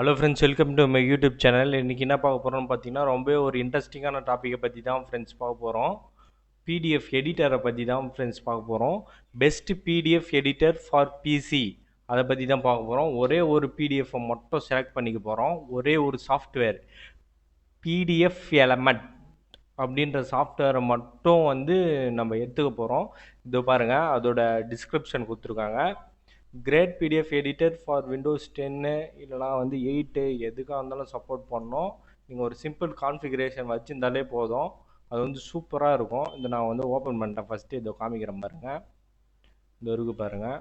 Hello friends, welcome to my YouTube channel. இன்றைக்கி என்ன பார்க்க போகிறோம்னு பார்த்தீங்கன்னா, ரொம்ப ஒரு இன்ட்ரெஸ்டிங்கான டாப்பிக்கை பற்றி தான் ஃப்ரெண்ட்ஸ் பார்க்க போகிறோம். பிடிஎஃப் எடிட்டரை பற்றி தான் ஃப்ரெண்ட்ஸ் பார்க்க போகிறோம். Best PDF editor for PC அதை பற்றி தான் பார்க்க போகிறோம். ஒரே ஒரு பிடிஎஃப்பை மட்டும் செலக்ட் பண்ணிக்க போகிறோம். ஒரே ஒரு சாஃப்ட்வேர் பிடிஎஃப் எலமெண்ட் அப்படின்ற சாஃப்ட்வேரை மட்டும் நம்ம எடுத்துக்க போகிறோம். இது பாருங்கள், அதோட டிஸ்கிரிப்ஷன் கொடுத்துருக்காங்க. Great PDF editor for Windows 10 இல்லைனா 8 எதுக்காக இருந்தாலும் சப்போர்ட் பண்ணோம். நீங்கள் ஒரு சிம்பிள் கான்ஃபிகரேஷன் வச்சுருந்தாலே போதும், அது சூப்பராக இருக்கும். இது நான் ஓப்பன் பண்ணிட்டேன். ஃபஸ்ட்டு இதை காமிக்கிறேன் பாருங்கள். இந்த இருக்கு பாருங்கள்,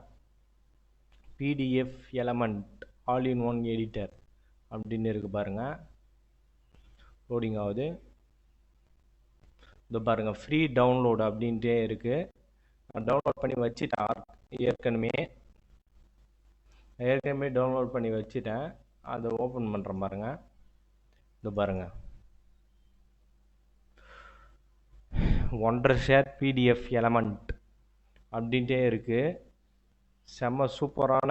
PDF element all in one editor அப்படின்னு இருக்குது பாருங்கள். லோடிங் ஆகுது. இது பாருங்கள், ஃப்ரீ டவுன்லோடு அப்படின்ட்டே இருக்குது. நான் டவுன்லோட் பண்ணி வச்சுட்டேன். ஏற்கனவே டவுன்லோட் பண்ணி வச்சுட்டேன். அதை ஓப்பன் பண்ணுறேன் பாருங்கள். இது பாருங்கள், ஒண்டர் ஷேர் பிடிஎஃப் எலமெண்ட் அப்படின்ட்டே இருக்குது. செம்ம சூப்பரான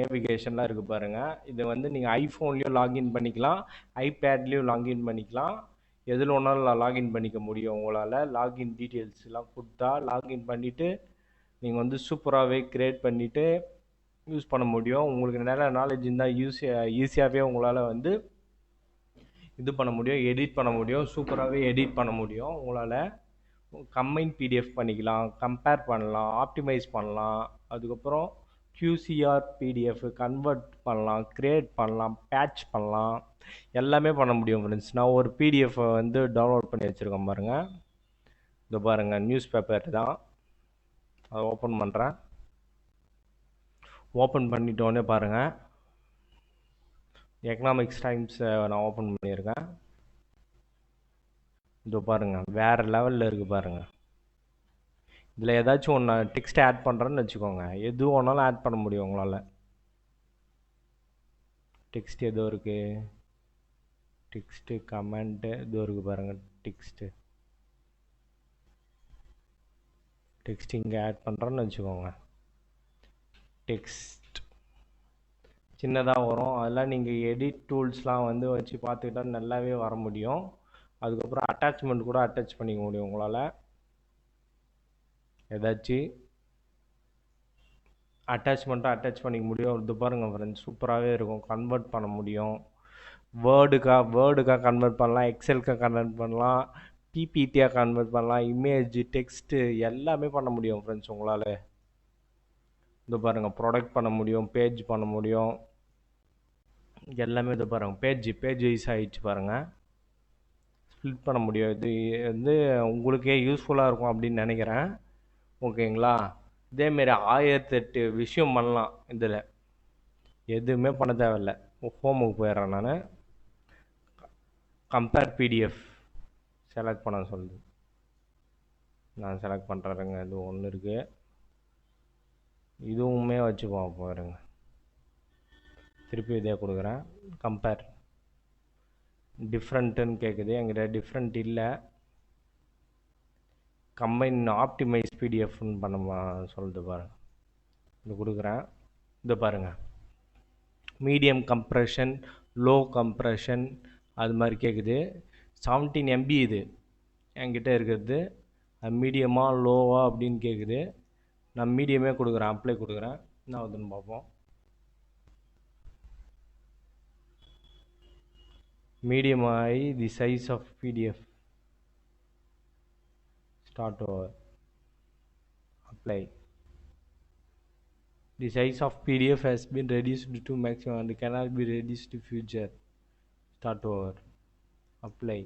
நேவிகேஷன்லாம் இருக்குது பாருங்கள். இது நீங்கள் ஐஃபோன்லேயும் லாகின் பண்ணிக்கலாம், ஐபேட்லேயும் லாகின் பண்ணிக்கலாம். எதில் ஒன்றாலும் லாகின் பண்ணிக்க முடியும். உங்களால் லாகின் டீட்டெயில்ஸ்லாம் கொடுத்தா லாகின் பண்ணிவிட்டு நீங்கள் சூப்பராகவே க்ரியேட் பண்ணிவிட்டு யூஸ் பண்ண முடியும். உங்களுக்கு நல்ல நாலேஜ் இருந்தால் ஈஸியாகவே உங்களால் இது பண்ண முடியும், எடிட் பண்ண முடியும். சூப்பராகவே எடிட் பண்ண முடியும். உங்களால் கம்பைன் பிடிஎஃப் பண்ணிக்கலாம், கம்பேர் பண்ணலாம், ஆப்டிமைஸ் பண்ணலாம். அதுக்கப்புறம் QCR பிடிஎஃப் கன்வெர்ட் பண்ணலாம், க்ரியேட் பண்ணலாம், பேட்ச் பண்ணலாம், எல்லாமே பண்ண முடியும் ஃப்ரெண்ட்ஸ். நான் ஒரு பிடிஎஃப்பை டவுன்லோட் பண்ணி வச்சுருக்கேன் பாருங்கள். இது பாருங்கள், நியூஸ் பேப்பர் தான். அதை ஓப்பன் பண்ணுறேன். ஓப்பன் பண்ணிட்டோன்னே பாருங்கள், எக்கனாமிக்ஸ் டைம்ஸை நான் ஓப்பன் பண்ணியிருக்கேன். இதோ பாருங்கள், வேறு லெவலில் இருக்குது பாருங்கள். இதில் ஏதாச்சும் ஒன்று டெக்ஸ்ட் ஆட் பண்ணுறேன்னு வச்சுக்கோங்க, எது ஒன்றாலும் ஆட் பண்ண முடியும் உங்களால். டெக்ஸ்ட் எதோ இருக்குது, டெக்ஸ்ட்டு கமெண்ட்டு இதோ இருக்குது பாருங்கள். டெக்ஸ்ட் இங்கே ஆட் பண்ணுறேன்னு வச்சுக்கோங்க. டெக்ஸ்ட் சின்னதாக வரும். அதெல்லாம் நீங்கள் எடிட் டூல்ஸ்லாம் வச்சு பார்த்துக்கிட்டா நல்லாவே வர முடியும். அதுக்கப்புறம் அட்டாச்மெண்ட் கூட அட்டாச் பண்ணிக்க முடியும் உங்களால். ஏதாச்சும் அட்டாச்மெண்ட்டாக அட்டாச் பண்ணிக்க முடியும். இது பாருங்கள் ஃப்ரெண்ட்ஸ், சூப்பராகவே இருக்கும். கன்வெர்ட் பண்ண முடியும். வேர்டுக்காக கன்வெர்ட் பண்ணலாம், எக்ஸலுக்காக கன்வெர்ட் பண்ணலாம், பிபிடியாக கன்வெர்ட் பண்ணலாம், இமேஜ், டெக்ஸ்ட்டு எல்லாமே பண்ண முடியும் ஃப்ரெண்ட்ஸ் உங்களால். இது பாருங்கள், ப்ராடக்ட் பண்ண முடியும், பேஜ் பண்ண முடியும், எல்லாமே. இது பாருங்கள், பேஜ் வைஸ் ஆகிடுச்சு பாருங்கள். ஸ்ப்ளிட் பண்ண முடியும். இது உங்களுக்கே யூஸ்ஃபுல்லாக இருக்கும் அப்படின்னு நினைக்கிறேன். ஓகேங்களா? இதேமாரி 1008 விஷயம் பண்ணலாம். இதில் எதுவுமே பண்ண தேவையில்லை. ஹோமுக்கு போயிடுறேன். கம்பேர் பிடிஎஃப் செலக்ட் பண்ண சொல்லுது. நான் செலக்ட் பண்ணுறேங்க. இது ஒன்று இருக்குது, இதுவுமே வச்சு போயிருங்க. திருப்பி இதே கொடுக்குறேன். கம்பேர் டிஃப்ரெண்ட்டுன்னு கேட்குது. என்கிட்ட டிஃப்ரெண்ட் இல்லை. கம்பைன் ஆப்டிமைஸ் பிடிஎஃப்னு பண்ண சொல்லுது பாருங்கள். இது கொடுக்குறேன். இது பாருங்கள், மீடியம் கம்ப்ரெஷன், லோ கம்ப்ரெஷன் அது மாதிரி கேட்குது. 17 MB இது என்கிட்ட இருக்கிறது. அது மீடியமாக லோவா அப்படின்னு கேட்குது. நான் மீடியமே கொடுக்குறேன், அப்ளை கொடுக்குறேன். என்ன ஆகுதுன்னு பார்ப்போம். மீடியம் ஆகி the size of PDF start over, apply. The size of PDF has been reduced to maximum and cannot be reduced to future. Start over, apply.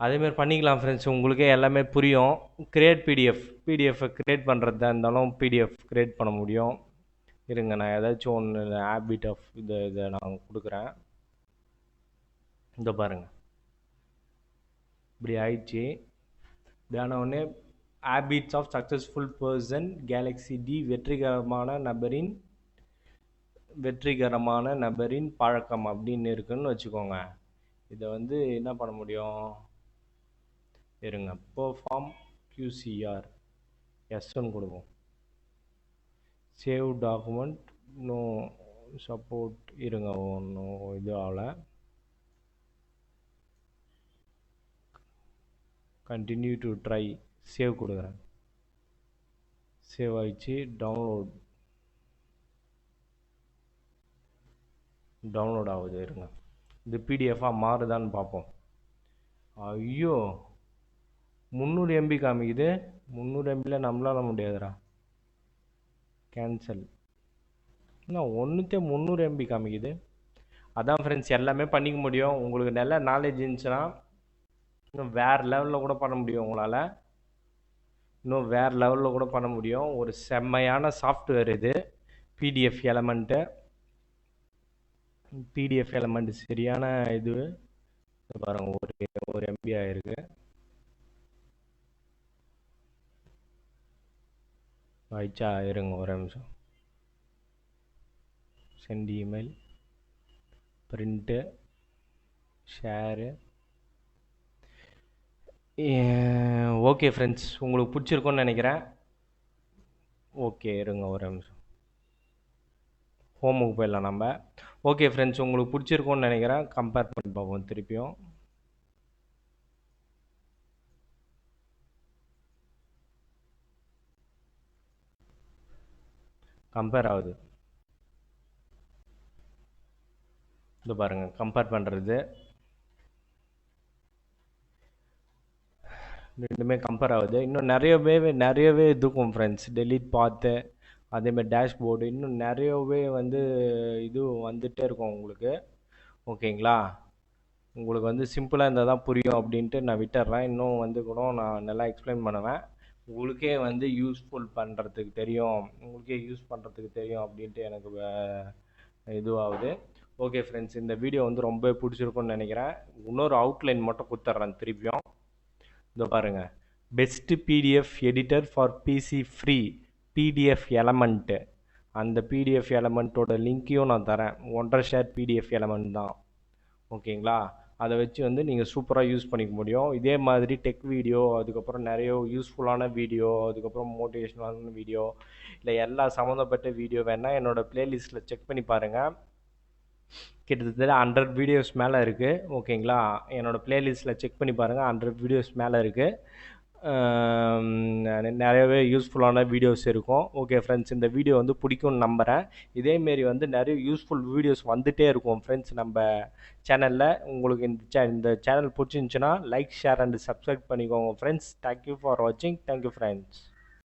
அதேமாதிரி பண்ணிக்கலாம் ஃப்ரெண்ட்ஸ். உங்களுக்கே எல்லாமே புரியும். கிரியேட் பிடிஎஃப்பை க்ரியேட் பண்ணுறதா இருந்தாலும் பிடிஎஃப் க்ரியேட் பண்ண முடியும். இருங்க, நான் ஏதாச்சும் ஒன்று ஹேபிட் ஆஃப் இதை நான் கொடுக்குறேன். இந்த பாருங்கள், இப்படி ஆயிடுச்சு. இதான ஒன்று habits of successful person Galaxy டி வெற்றிகரமான நபரின் பழக்கம் அப்படின்னு இருக்குன்னு வச்சுக்கோங்க. இதை என்ன பண்ண முடியும், இருங்க, பெர்ஃபார்ம் QCR எஸ்ன்னு கொடுப்போம். சேவ் டாக்குமெண்ட், நோ சப்போர்ட் இருங்க, ஒன்றும் இது ஆகலை. Continue to try. சேவ் கொடுக்குறேன். சேவ் ஆயிடுச்சு. டவுன்லோட் ஆகுது. இருங்க, இது பிடிஎஃபாக மாறுதான்னு பார்ப்போம். ஐயோ, 300 எம்பி காமிக்குது. 300 எம்பியில் நம்மளால முடியாதுடா. கேன்சல். இல்லை, ஒன்றுத்தே 300 எம்பி காமிக்குது. அதான் ஃப்ரெண்ட்ஸ், எல்லாமே பண்ணிக்க முடியும். உங்களுக்கு நல்ல நாலேஜ் இருந்துச்சுன்னா இன்னும் வேறு லெவலில் கூட பண்ண முடியும். உங்களால் இன்னும் வேறு லெவலில் கூட பண்ண முடியும். ஒரு செம்மையான சாஃப்ட்வேர் இது பிடிஎஃப் எலமெண்ட்டு. பிடிஎஃப் எலமெண்ட் சரியான இது. பாருங்கள், ஒரு எம்பி ஆயிருக்கு. ஆயிடுச்சா? இருங்க ஒரு நிமிஷம். Send email, print, share. Okay friends, உங்களுக்கு பிடிச்சிருக்குன்னு நினைக்கிறேன். ஓகே, இருங்க ஒரு நிமிஷம். ஹோமுக்கு போயிடலாம் நம்ம. ஓகே ஃப்ரெண்ட்ஸ், உங்களுக்கு பிடிச்சிருக்குன்னு நினைக்கிறேன். கம்பேர் பண்ணி பார்ப்போம் திருப்பியும். கம்பேர் ஆகுது. இது பாருங்கள், கம்பேர் பண்ணுறது ரெண்டுமே கம்பேர் ஆகுது. இன்னும் நிறையவே இருக்கும் ஃப்ரெண்ட்ஸ். டெலீட் பார்த்து அதேமாதிரி டேஷ்போர்டு இன்னும் நிறையவே வந்து இது வந்துகிட்டே இருக்கும் உங்களுக்கு. ஓகேங்களா? உங்களுக்கு வந்து சிம்பிளாக இருந்தால் தான் புரியும் அப்படின்ட்டு நான் விட்டுறேன். இன்னும் வந்து கூட நான் நல்லா எக்ஸ்பிளைன் பண்ணுவேன். உங்களுக்கே வந்து யூஸ்ஃபுல் பண்ணுறதுக்கு தெரியும், உங்களுக்கே யூஸ் பண்ணுறதுக்கு தெரியும் அப்படின்ட்டு எனக்கு இதுவாகுது. ஓகே ஃப்ரெண்ட்ஸ், இந்த வீடியோ வந்து ரொம்ப பிடிச்சிருக்குன்னு நினைக்கிறேன். இன்னொரு அவுட்லைன் மட்டும் கொடுத்துட்றேன் திருப்பியும். இதோ பாருங்கள், best PDF editor for PC free PDF element. அந்த பிடிஎஃப் எலமெண்ட்டோட லிங்க்கையும் நான் தரேன். 1.5 ஷேர் பிடிஎஃப் எலமெண்ட் தான். ஓகேங்களா? அதை வச்சு வந்து நீங்கள் சூப்பராக யூஸ் பண்ணிக்க முடியும். இதே மாதிரி டெக் வீடியோ, அதுக்கப்புறம் நிறைய யூஸ்ஃபுல்லான வீடியோ, அதுக்கப்புறம் மோட்டிவேஷனலான வீடியோ, இல்லை எல்லா சம்மந்தப்பட்ட வீடியோ வேணால் என்னோடய ப்ளேலிஸ்ட்டில் செக் பண்ணி பாருங்கள். கிட்டத்தட்ட 100 வீடியோஸ் மேலே இருக்குது. ஓகேங்களா? என்னோடய ப்ளேலிஸ்ட்டில் செக் பண்ணி பாருங்கள். 100 வீடியோஸ் மேலே இருக்குது. நிறையவே யூஸ்ஃபுல்லான வீடியோஸ் இருக்கும். ஓகே ஃப்ரெண்ட்ஸ், இந்த வீடியோ வந்து பிடிக்கும்னு நம்புகிறேன். இதேமாரி வந்து நிறைய யூஸ்ஃபுல் வீடியோஸ் வந்துகிட்டே இருக்கும் ஃப்ரெண்ட்ஸ் நம்ம சேனலில். உங்களுக்கு இந்த சேனல் பிடிச்சிருந்துச்சுன்னா லைக், ஷேர் அண்ட் சப்ஸ்கிரைப் பண்ணிக்கோங்க ஃப்ரெண்ட்ஸ். தேங்க்யூ ஃபார் வாட்சிங். Thank you friends.